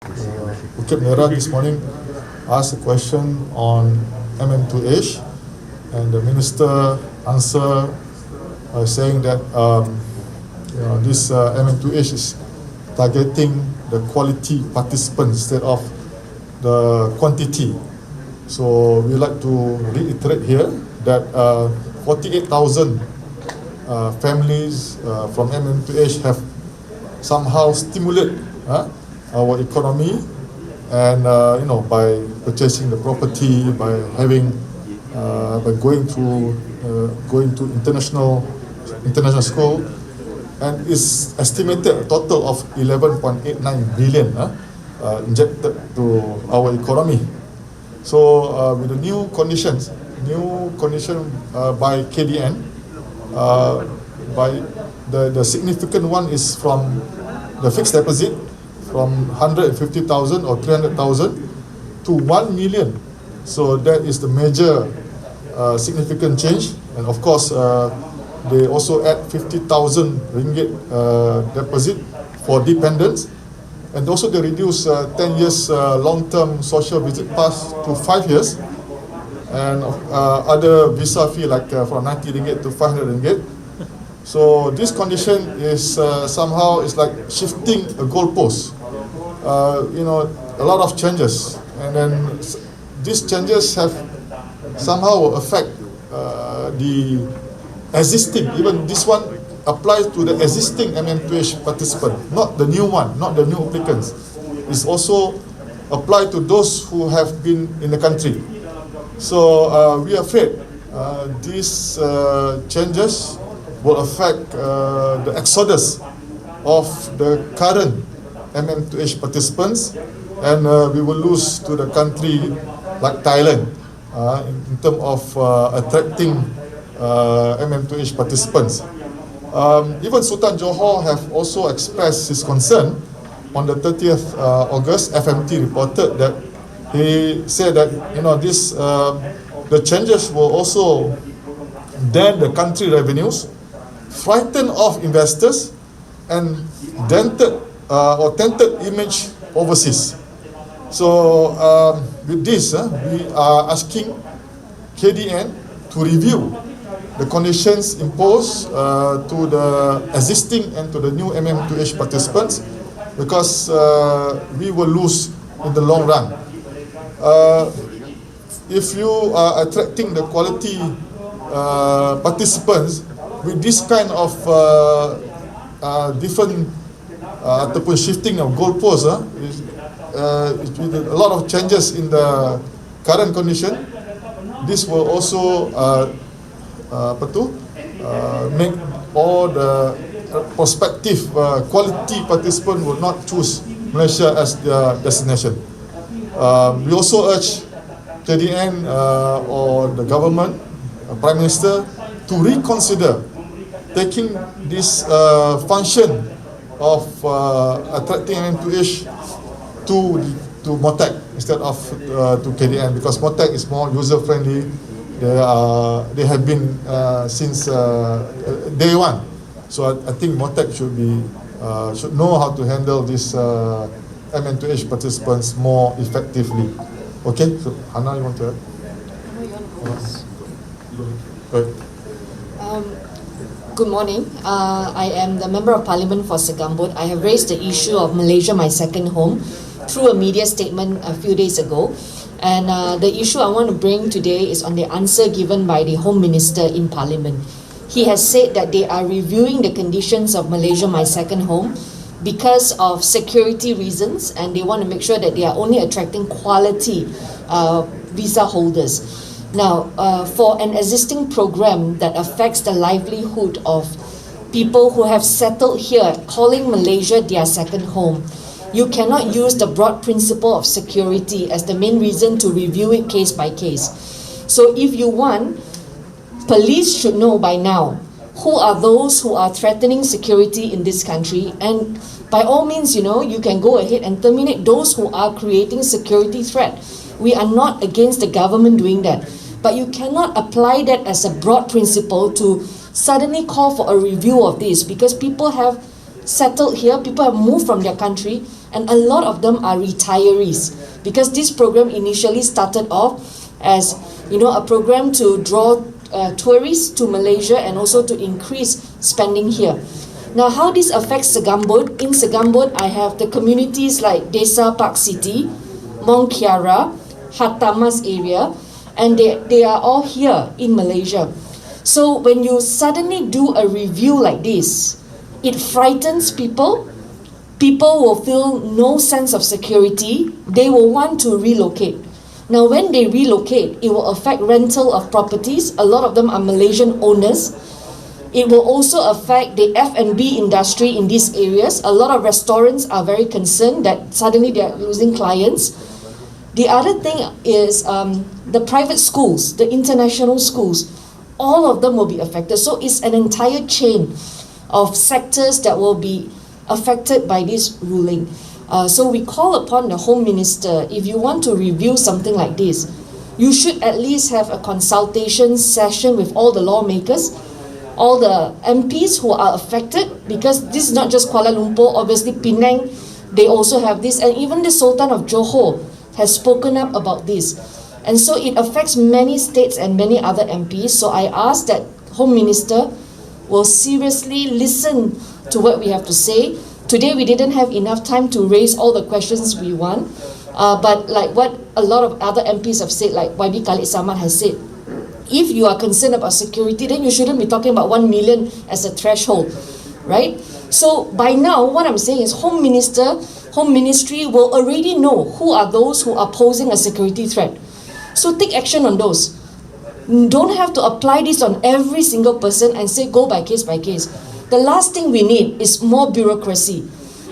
Bukit Merah this morning asked a question on MM2H, and the minister answered saying that this MM2H is targeting the quality participants instead of the quantity. So we like to reiterate here that 48,000 families from MM2H have somehow stimulated our economy, and by purchasing the property, by having by going to international school, and is estimated a total of 11.89 billion injected to our economy. So with the new condition by KDN, by the significant one is from the fixed deposit from 150,000 or 300,000 to 1 million. So that is the major significant change. And of course, they also add 50,000 ringgit deposit for dependents. And also they reduce 10 years long-term social visit pass to 5 years. And other visa fee like from 90 ringgit to 500 ringgit. So this condition is somehow it's like shifting a goalpost. A lot of changes, and then these changes have somehow affect the existing. Even this one applies to the existing MM2H participant, not the new one, not the new applicants. It's also applied to those who have been in the country. So we are afraid these changes will affect the exodus of the current MM2H participants, and we will lose to the country like Thailand in terms of attracting MM2H participants. Even Sultan Johor have also expressed his concern. On the 30th August, FMT reported that he said that the changes will also dent the country revenues, frighten off investors, and dented image overseas. So with this, we are asking KDN to review the conditions imposed to the existing and to the new MM2H participants, because we will lose in the long run. If you are attracting the quality participants with this kind of different ataupun shifting of goalposts, with a lot of changes in the current condition, this will also make all the prospective quality participants will not choose Malaysia as their destination. We also urge KDN or the government, Prime Minister, to reconsider taking this function of attracting MM2H to MOTEC instead of to KDN, because MOTEC is more user friendly. They have been since day one. So I think MOTEC should know how to handle this MM2H participants more effectively. Okay, so Hannah, you want to add? Good morning. I am the Member of Parliament for Segambut. I have raised the issue of Malaysia, my second home, through a media statement a few days ago. And the issue I want to bring today is on the answer given by the Home Minister in Parliament. He has said that they are reviewing the conditions of Malaysia, my second home, because of security reasons, and they want to make sure that they are only attracting quality visa holders. Now, for an existing program that affects the livelihood of people who have settled here, calling Malaysia their second home, you cannot use the broad principle of security as the main reason to review it case by case. So if you want, police should know by now who are those who are threatening security in this country, and by all means, you can go ahead and terminate those who are creating security threat. We are not against the government doing that. But you cannot apply that as a broad principle to suddenly call for a review of this, because people have settled here, people have moved from their country, and a lot of them are retirees, because this program initially started off as a program to draw tourists to Malaysia and also to increase spending here. Now, how this affects Segambut? In Segambut, I have the communities like Desa Park City, Mong Kiara, Hatamas area, and they are all here in Malaysia. So when you suddenly do a review like this, it frightens people. People will feel no sense of security. They will want to relocate. Now, when they relocate, it will affect rental of properties. A lot of them are Malaysian owners. It will also affect the F&B industry in these areas. A lot of restaurants are very concerned that suddenly they are losing clients. The other thing is the private schools, the international schools, all of them will be affected. So it's an entire chain of sectors that will be affected by this ruling. So we call upon the Home Minister, if you want to review something like this, you should at least have a consultation session with all the lawmakers, all the MPs who are affected, because this is not just Kuala Lumpur, obviously Penang, they also have this, and even the Sultan of Johor has spoken up about this. And so it affects many states and many other MPs. So I ask that Home Minister will seriously listen to what we have to say. Today we didn't have enough time to raise all the questions we want, but like what a lot of other MPs have said, like YB Khalid Samad has said, if you are concerned about security, then you shouldn't be talking about 1 million as a threshold, right? So by now, what I'm saying is Home Ministry will already know who are those who are posing a security threat. So take action on those. Don't have to apply this on every single person and say go by case by case. The last thing we need is more bureaucracy.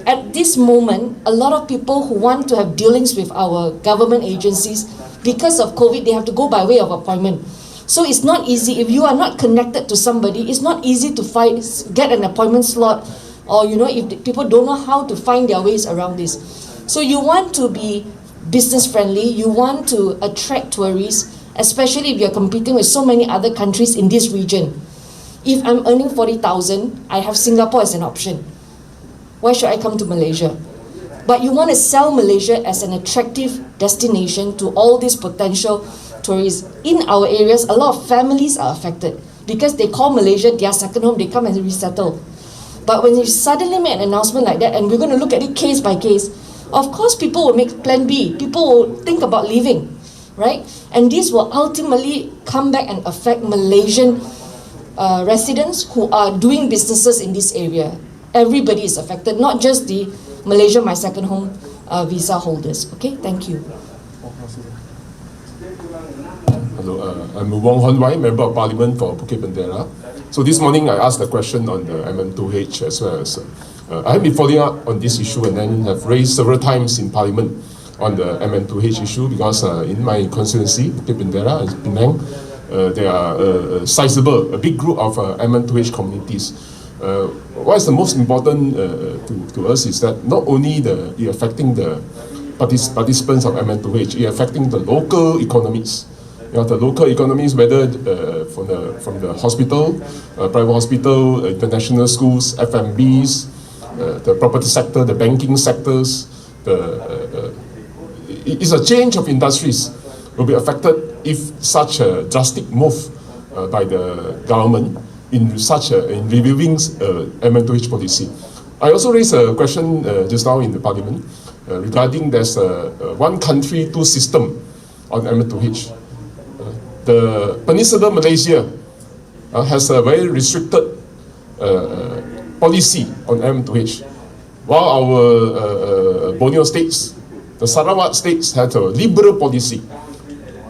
At this moment, a lot of people who want to have dealings with our government agencies, because of COVID, they have to go by way of appointment. So it's not easy. If you are not connected to somebody, it's not easy to get an appointment slot, or if people don't know how to find their ways around this. So you want to be business friendly, you want to attract tourists, especially if you're competing with so many other countries in this region. If I'm earning 40,000, I have Singapore as an option. Why should I come to Malaysia? But you want to sell Malaysia as an attractive destination to all these potential tourists. In our areas, a lot of families are affected because they call Malaysia their second home, they come and resettle. But when you suddenly make an announcement like that, and we're going to look at it case by case, of course people will make plan B. People will think about leaving, right? And this will ultimately come back and affect Malaysian residents who are doing businesses in this area. Everybody is affected, not just the Malaysia My Second Home visa holders. Okay, thank you. Hello, I'm Wong Hon Wai, Member of Parliament for Bukit Bendera. So this morning I asked a question on the MM2H as well as I have been following up on this issue and then have raised several times in Parliament on the MM2H issue because in my constituency, Bukit Bendera and Penang, there are a big group of MM2H communities. What is the most important to us is that not only it affecting the participants of MM2H, it affecting the local economies. The local economies, whether from the hospital, private hospital, international schools, FMBs, the property sector, the banking sectors, it's a change of industries will be affected if such a drastic move by the government in reviewing MM2H policy. I also raised a question just now in the Parliament regarding there's one country, two system on MM2H. The Peninsular Malaysia has a very restricted policy on MM2H, while our Borneo states, the Sarawak states, had a liberal policy.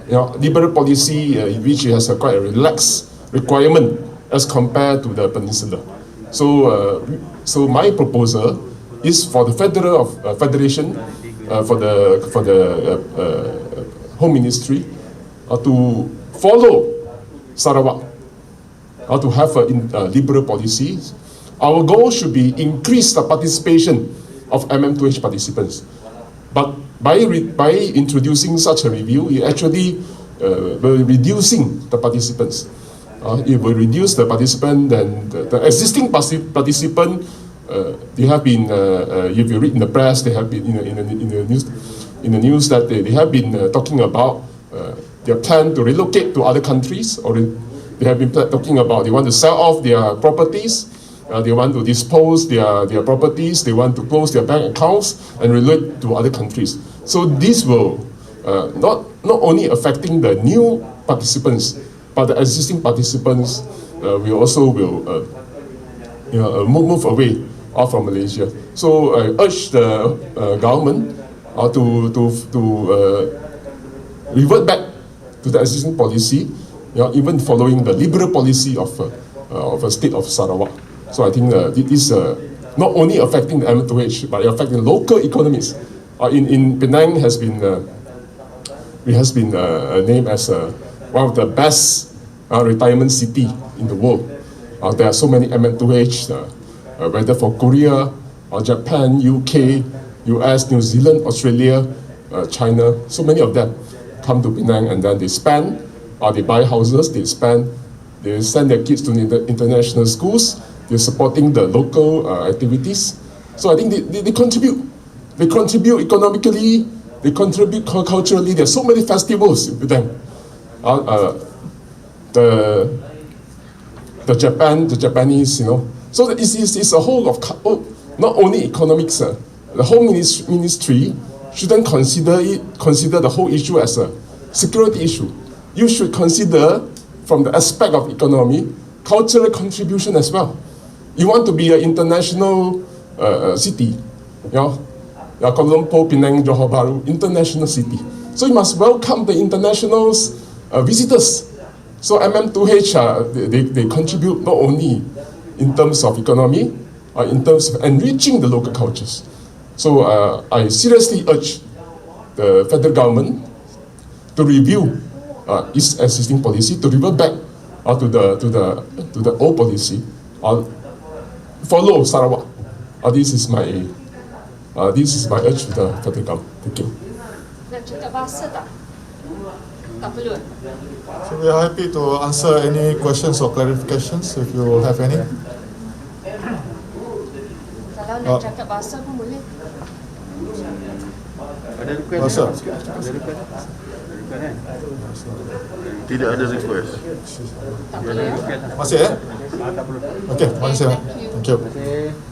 Liberal policy which has a quite a relaxed requirement as compared to the Peninsula. So my proposal is for the Federation, for the Home Ministry, to follow Sarawak, to have a liberal policy. Our goal should be increase the participation of MM2H participants. But by introducing such a review, it actually will reducing the participants. It will reduce the participant, then the existing participant they have been, if you read in the press, they have been in the news that they have been talking about their plan to relocate to other countries, or they have been talking about they want to sell off their properties, they want to dispose their properties, they want to close their bank accounts and relocate to other countries. So this will not only affecting the new participants, but the existing participants we also will move away from Malaysia. So I urge the government to revert back to the existing policy, even following the liberal policy of the state of Sarawak. So I think this not only affecting the MM2H, but affecting local economies. In Penang has been named as one of the best retirement city in the world. There are so many MM2H, whether for Korea, or Japan, UK, US, New Zealand, Australia, China, so many of them come to Penang and then they spend, or they buy houses, they send their kids to international schools, they're supporting the local activities. So I think they contribute. They contribute economically, they contribute culturally. There are so many festivals with them. The Japanese, So it's a whole of, not only economics. The whole ministry shouldn't consider the whole issue as a security issue. You should consider, from the aspect of economy, cultural contribution as well. You want to be an international city, Kuala Lumpur, Penang, Johor Bahru, international city. So you must welcome the international visitors. So MM2H, they contribute not only in terms of economy, in terms of enriching the local cultures. So I seriously urge the federal government to review its existing policy, to revert back to the old policy, follow Sarawak. This is my urge to the federal government. Thank you. Nak cakap bahasa tak? Tak perlu. So we are happy to answer any questions or clarifications if you have any. Kalau nak cakap bahasa pun boleh. Ada request? Bahasa. Ada request? Tidak ada request. Tak perlu ya? Masih Tak perlu. Okay, terima kasih. Thank you. Thank you. Terima kasih.